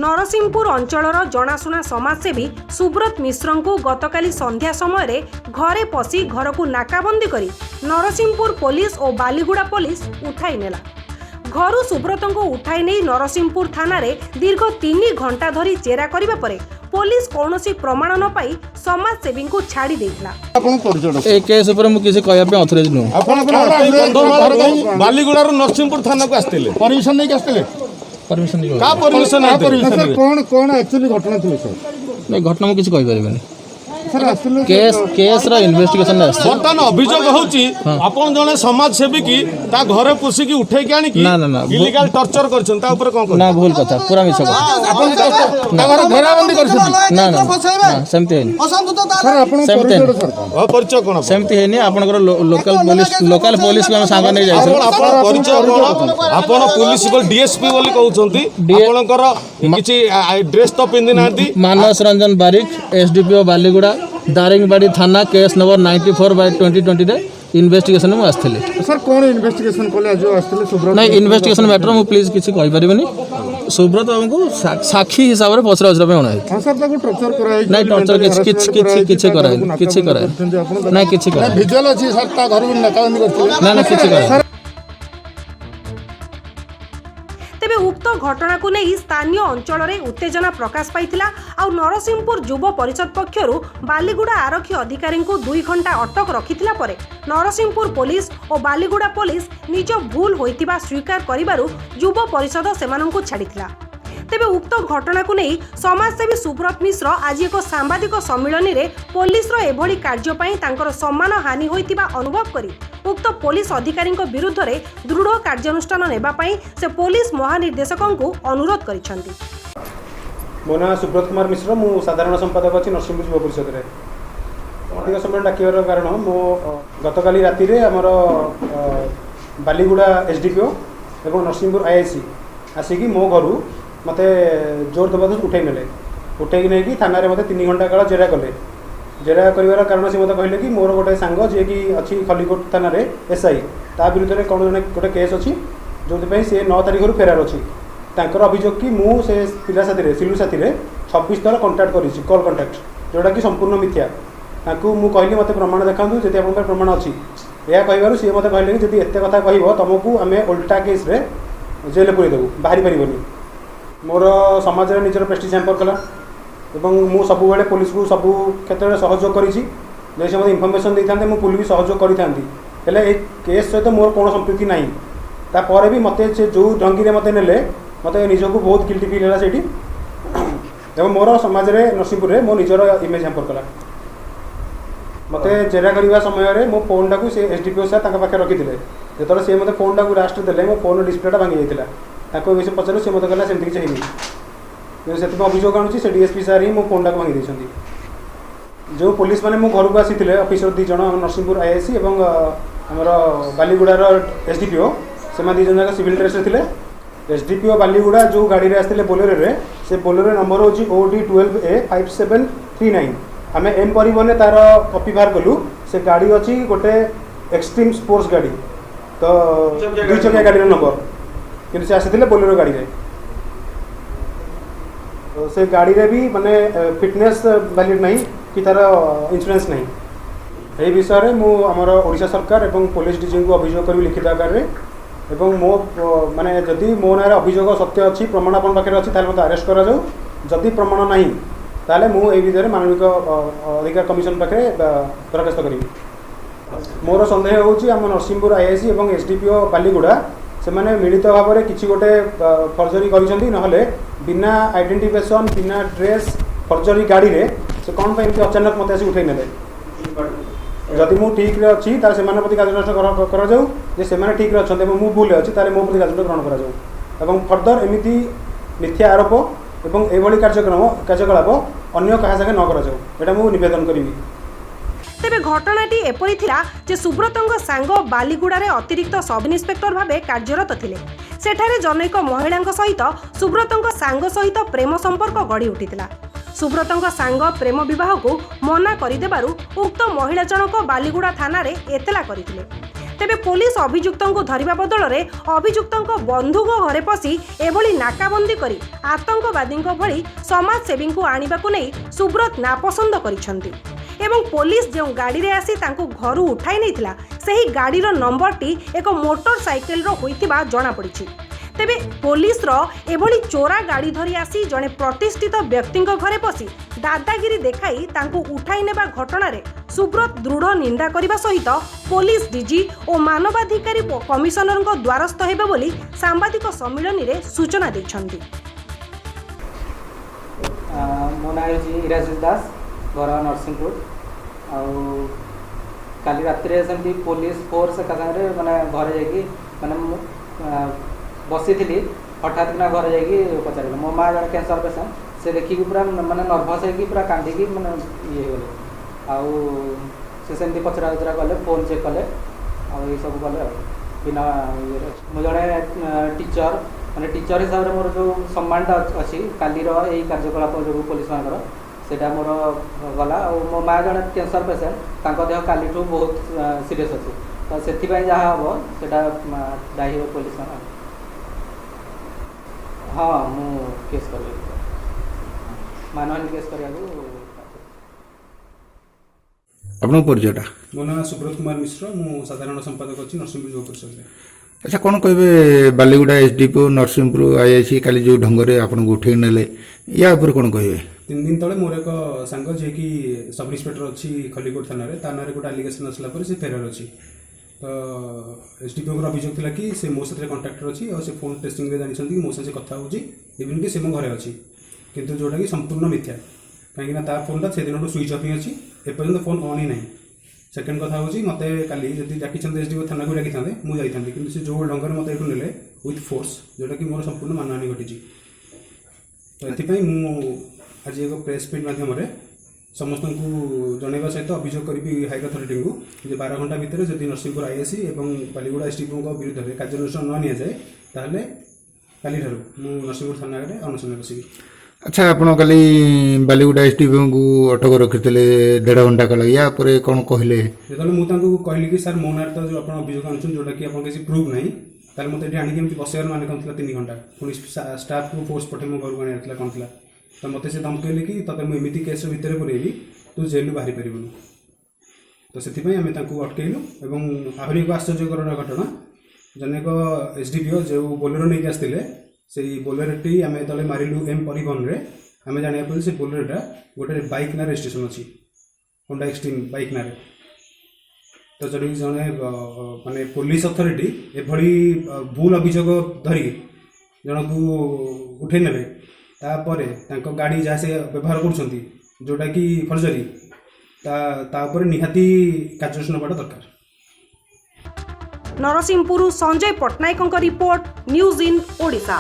नरसिंहपुर अंचलर जनाशुना समाजसेवी सुब्रत मिश्र को गतकाली संध्या समय घरे पशि घर को नाकाबंदी करी नरसिंहपुर पुलिस और बालीगुड़ा पुलिस उठाई नेला। घर सुब्रत को उठाई नहीं नरसिंहपुर थाना रे दीर्घ 3 घंटा धरी चेरा करिबा परे पुलिस कौनसी प्रमाण न पाई समाजसेवी को छाड़ी देथिला। ए केस ऊपर मु किसी कहया पे ऑथराइज नु बालीगुड़ा नरसिंहपुर थाना को आस्ते परमिशन नहीं आस्ते परमिशन नहीं का परमिशन कौन एक्चुअली घटना थी सर? नहीं घटना मु किसी कहि परिबेनी सर आस्ते केस रा इन्वेस्टिगेशन ने आस्ते बर्तमान अभियोग होची आपण जने समाज सेवी की ता घरे पुसी की उठे के आनी की ना इलीगल टॉर्चर करछन ता ऊपर कोन ना भूल कथा पूरा मिछ कथा आपण घर घेराबंदी करछथि ना सेमते हेनी सर आपण सेमते परिचय सर परिचय कोन सेमती हेनी आपनकर लोकल पुलिस को हम सांगा नहीं जाय आपण परिचय कोन आपण पुलिस को डीएसपी बोली कहउछंती आपनकर किछि ड्रेस तो पिंदी नांती मानस रंजन बारिक एसडीपीओ बालीगुड़ा दारिंगबाड़ी थाना केस नंबर 94/2020 रे इन्वेस्टिगेशन में आस्थिले। सर कौन इन्वेस्टिगेशन कोले जो आस्थिले सुब्रत नहीं इन्वेस्टिगेशन मैटर मु प्लीज किछि कहि परिबेनी सुब्रत हमको साक्षी हिसाब रे पचरा उचरा पे होना है। हां सर ताको टॉर्चर कराई नहीं टॉर्चर किछि कराई नहीं किछि कराई विजुअल अछि सर ता घर में नाकाबंदी करथिले ना किछि कराई। तेबे उक्त घटना को नहीं स्थानीय अंचल में उत्तेजना प्रकाश पाइथिला और नरसिंहपुर युव परिषद पक्षरु बालीगुड़ा आरक्षी अधिकारी को 2 घंटा अटक रखिथिला परे नरसिंहपुर पुलिस और बालीगुड़ा पुलिस निज भूल होइतिबा स्वीकार करिबारु युव परिषद सेमानंकु छाड़िथिला। तेबे उक्त घटना को नहीं समाजसेवी सुब्रत मिश्र आज एक सांबादिक सम्मिलन में पुलिस एभली कार्य पई तांकर सम्मान हानि होइतिबा अनुभव करी उक्त पुलिस अधिकारी विरुद्ध रे दृढ़ कार्यानुष्ठान नेबा पई से पुलिस महानिर्देशकों को अनुरोध करिसेंती। मो ना सुब्रत कुमार मिश्र मु साधारण संपादक अच्छी नरसिंहपुर युव परिषद में अधिक समय डाकिबार कारण मो गतकाली राति रे हमर बालीगुड़ा एसडीपीओ एवं नरसिंहपुर आईआईसी आसिकी मो घर मते जोर जबरदस्त उठे नहीं कि थाना रे मते 3 घंटा काल जेरा कले। जेरा करिवार कारण से मते कहले कि मोर गोटे सांग जे कि अछि खलीकोट थाना रे एसआई ता विरुद्ध रे कोन गोटे केस अछि जोथि पई से 9 तारिख रु फेरार अछि। तांकर अभियोग कि मु से पिला साथी रे सिलु साथी रे 26 थर कांटेक्ट करिछि कॉल कांटेक्ट जोटा कि संपूर्ण मिथ्या। ताकू मु कहली मते प्रमाण देखांतु जति आपन प्रमाण अछि या कहिबारु से मते कहले कि जति एते कथा कहिबो तुमको आमे उल्टा केस रे जेल पुरे देबु बाहरी परिबनी। मोर समाज रे निजर प्रेस्टीज हैम्पर कला एवं मु सबु बेले पुलिस को सबु क्षेत्र में सहयोग करिछि जैसे मते इन्फॉर्मेशन देथांते मु पुलिस भी सहयोग करिथांती हेले ए केस सहित मोर कोन संपृक्ति नाही ता परे भी मते से जो ढंगी रे मते नेले मते निजको बहुत गिल्टी फील होला सेठी एवं मोर समाज रे नरसिंहपुर रे मो निजर इमेज हैम्पर कला। मते जेरा करिवा समय रे मो फोन टाकू से एसडीपीओ सर ताका पाखे रखिथिले जेतरे से मते फोन टाकू राष्ट्र देले मो फोन डिस्प्लेटा भांगी जाइतिला ताको विषय पचारू से मते कहला सेमति किछ हेनी जो से अभियोग आनुची से डीएसपी सर ही मो फोन टाकू भांगी दैछंती। जो पुलिस माने मो घर को आसीथिले ऑफिसर 2 जण नरसिंहपुर आईआईसी एवं हमर बालीगुड़ा रो एसडीपीओ सेमा 2 जण का सिविल ड्रेस रे थिले। एसडीपीओ बालीगुड़ा जो गाड़ी रे आस्थिले बोलेरो रे से बोलेरो नंबर होची OD12A5739 आमे एम परिवहन तार कॉपी बाहर कलु से गाड़ी अछि गोटे एक्सट्रीम स्पोर्ट्स गाड़ी तो 2 चकिया गाड़ी रो नंबर किंतु से आसीथिले बोलेरो गाड़ी रे तो से गाड़ी रे भी माने फिटनेस वैलिड नहीं कि तार इंश्योरेंस नहीं। एही विषय रे मु हमर ओडिशा सरकार एवं पुलिस डीजी को अभियोग करी लिखित आकार रे एवं मो माने जदि मो नारे अभियोग सत्य अछि प्रमाण अपन पाखे अछि ताले मते अरेस्ट करा जाऊ जदि प्रमाण नहीं ताले मु ए विषय मानविक अधिकार कमिशन पाखे दरखास्त करी। मोर संदेह होची हम नरसिंहपुर आईआईसी एवं एसडीपीओ बालीगुड़ा से माने मिलित भाव में किसी गोटे फर्जरी करिसेंती नहले बिना आइडेंटिफिकेशन बिना ड्रेस फर्जरी गाड़ी रे से कौन पे अचानक मते आसी उठै नेले जदि मु ठीक रे अछि तार सेमान प्रति कार्यानुष्ठान करा जाऊ जे सेमान ठीक रे अछन्ते मु भूल अछि तारे मो प्रति कार्यानुष्ठान ग्रहण करा जाऊ एवं फर्दर एमिति मिथ्या आरोप एवं एभली कार्यकलाप अन्य कहा संगे न करा जाऊ एटा मु निवेदन करिवि। तेबे घटनाटी एपरी थिला जे सुब्रतंग सांग बालीगुड़ा रे अतिरिक्त सब इन्स्पेक्टर भाबे कार्यरत थिले। सेठारे जनैक महिलांक सहित सुब्रतंग सांग सहित प्रेम संपर्क गढ़ी उठिथिला। सुब्रतंग सांग प्रेम विवाह को मना करिदेबारु उक्त महिला जनक बालीगुड़ा थाना रे एतला करिथिले। तेबे पुलिस अभियुक्तଙ୍କୁ धरिबा बदଳରେ अभियुक्तଙ୍କ बंधुଙ୍କ घरे पसी एभली नाकाबंदी करी आतंकवादीଙ୍କ भଳି समाजसेवीଙ୍କୁ आनिबाकु नै सुब्रत नापसंद करिसंती एवं पुलिस जो गाड़ी रे आसी तांको घरु उठाई नैथिला सेही गाड़ीर नंबरटी एक मोटरसाइकेल रो होइतिबा जणा पड़िछि। तेबे पुलिस रो एभली चोरा गाड़ी धरी आसी जणे प्रतिष्ठित व्यक्तिଙ୍କ घरे पसी दादागिरी देखाई तांको उठाई नेबा घटना रे सुब्रत दृढ़ निंदा करने सहित पुलिस डीजी और मानवाधिकारी कमिशनर द्वारस्थ हेबे बोली सांबादिक सम्मेलन में सूचना दैछंती। मो ना इराजुल दास घर नरसिंहपुर काली राति सेमती पुलिस फोर्स का सारे माने घर जाकि माने बसी थी हठात किना घर जाकि पचार मो माँ जन कैंसर पेसेंट से देखिकी पूरा माने नर्भस होगी पूरा कांदिकी माने ये गले आउ से सेमती पचरा उचरा कले फोन चेक कले ये सब कले बिना ये मो जड़े टीचर माने टीचर हिसाब से मोर जो सम्मानटा अच्छी कालीर यही कार्यकलाप जो पुलिस मानकर सेटा मोर गला और मो माँ जड़े कैंसर पेसेंट देह काली बहुत सीरीयस अच्छी तो से जहाँ हम से दायी हो पुलिस मान। हाँ मु केस कर मानहानि केस करा आपन परिचयटा मो ना सुब्रत कुमार मिश्र मु साधारण संपादक अच्छी नरसिंहपुर युवा परिषद। अच्छा कौन कहे बालीगुड़ा एसडीपीओ नरसिंहपुर आईआईसी काली जो ढंग आपन उठे नेले या ऊपर कौन कहे 3 दिन तले मोर एक सांग जे कि सब इन्स्पेक्टर अच्छी खलीकोट थाना रे ताना रे गोटे आलिगेशन आसला पर से फेरार अच्छी तो एसडीपीओ अभियोग था कि से मो साथ कंटाक्टर अच्छी और से फोन टेस्टिंग रे जानी कि मो साथ कथा होची इवन कि से मो घरे अच्छी किंतु जोटा कि संपूर्ण मिथ्या कहीं तार फोन से दिन स्विच ऑफ ही अच्छी एपर्यंत फोन ऑन ही ना। सेकेंड कथा होची मते काली जदि डाकी एसडीपीओ थाना को डाकी था मुझे जाइथांती किंतु से जो ढंग मत एठू नेले विथ फोर्स जोटा कि मोर संपूर्ण मानहानि घटी तो एथि मु आज एक प्रेस प्रिंट माध्यम समस्त को जनवा सहित अभियोग करी हायर अथॉरिटी को 12 घंटा भितर जदि नरसिंहपुर आईएससी और बालीगुड़ा एसडीपीओ विरुद्ध में कार्यानुष्ठान न निया जाए ताहले काली ठारू मु नरसिंहपुर थाना रे अनशन बसिबी। अच्छा आपन काली बालीगुड़ा एसडीपीओ को अटक रखिते 1.5 घंटा का या पर कौन कहले जो मुझे कहली कि सर मो ना तो जो आप अभियोग आनुन जोटा कि आप किसी प्रूफ ना ताल मत ये आनिक बसैर मान कौन 3 घंटा पुणी स्टाफ को फोर्स पठे मो घर को आनी कौन था तो मत से धमकैले कि ते मुझे केस भितर पुरेबी तू जेल बाहरी पारबुन तो से अटकैलु और आहरी एक आश्चर्यकर घटना जनेक एसडीपीओ जो बोलेरो नहीं आसते से बोलेरोटी आम तले मारिलु एम परिवहन रे आम जाना से बोलेरोटा गोटे बाइक ना रजिस्ट्रेशन अच्छी होंडा एक्सट्रीम बाइक ना तो जब जड़े माने पुलिस अथॉरिटी एभली भूल अभियोग धरिकी जन को उठे ने तापर गाड़ी जहाँ से व्यवहार कर जोटा कि फर्जरी तापर निहाती कार्यानुष्ठान नबाटा दरकार। Narsinghpur Sanjay Pattnaik report news in Odisha.